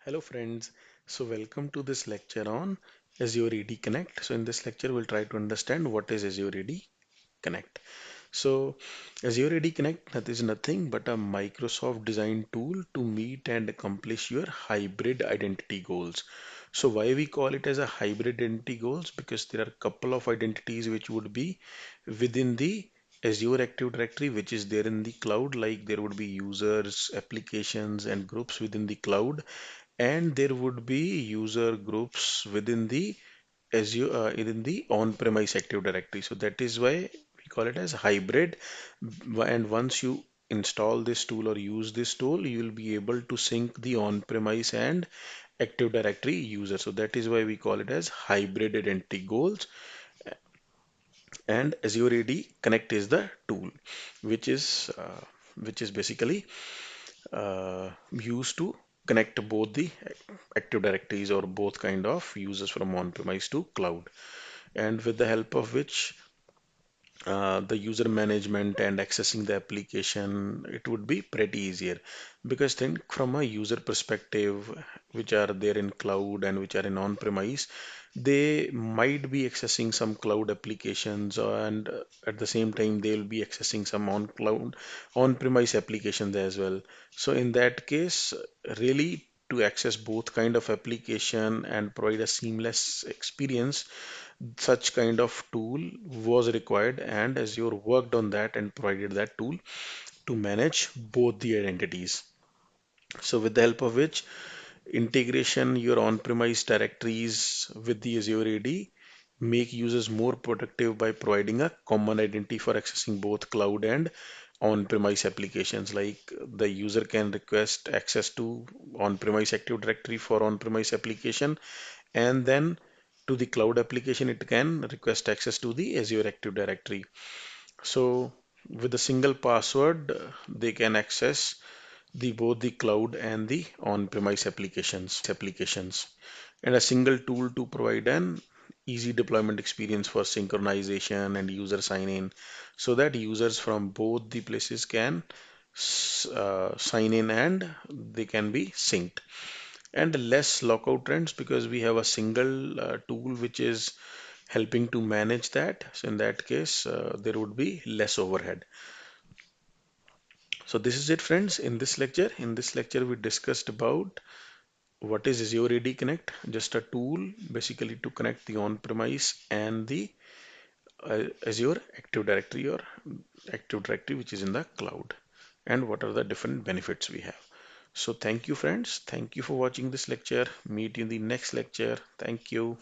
Hello friends, so welcome to this lecture on Azure AD Connect. So in this lecture we'll try to understand what is Azure AD Connect. So Azure AD Connect that is nothing but a Microsoft designed tool to meet and accomplish your hybrid identity goals. So why we call it as a hybrid identity goals? Because there are a couple of identities which would be within the Azure Active Directory, which is there in the cloud, like there would be users, applications, and groups within the cloud, and there would be user groups within the Azure in the on-premise Active Directory. So that is why we call it as hybrid. And once you install this tool or use this tool, you will be able to sync the on-premise and Active Directory user. So that is why we call it as hybrid identity goals. And Azure AD Connect is the tool, which is uh, which is basically used to connect both the active directories or both kind of users from on-premise to cloud, and with the help of which the user management and accessing the application, it would be pretty easier. Because think from a user perspective, which are there in cloud and which are in on-premise, they might be accessing some cloud applications, and at the same time they'll be accessing some on cloud on-premise applications as well. So in that case, really, to access both kind of application and provide a seamless experience, such kind of tool was required, and Azure worked on that and provided that tool to manage both the identities. So with the help of which integration your on-premise directories with the Azure AD make users more productive by providing a common identity for accessing both cloud and on-premise applications. Like the user can request access to on-premise Active Directory for on-premise application, and then to the cloud application it can request access to the Azure Active Directory. So with a single password they can access the both the cloud and the on-premise applications, and a single tool to provide an easy deployment experience for synchronization and user sign in, so that users from both the places can sign in and they can be synced, and less lockout trends because we have a single tool which is helping to manage that. So in that case, there would be less overhead. So this is it, friends. In this lecture, we discussed about what is Azure AD Connect, just a tool basically to connect the on-premise and the Azure Active Directory or Active Directory which is in the cloud, and what are the different benefits we have. So thank you, friends. Thank you for watching this lecture. Meet you in the next lecture. Thank you.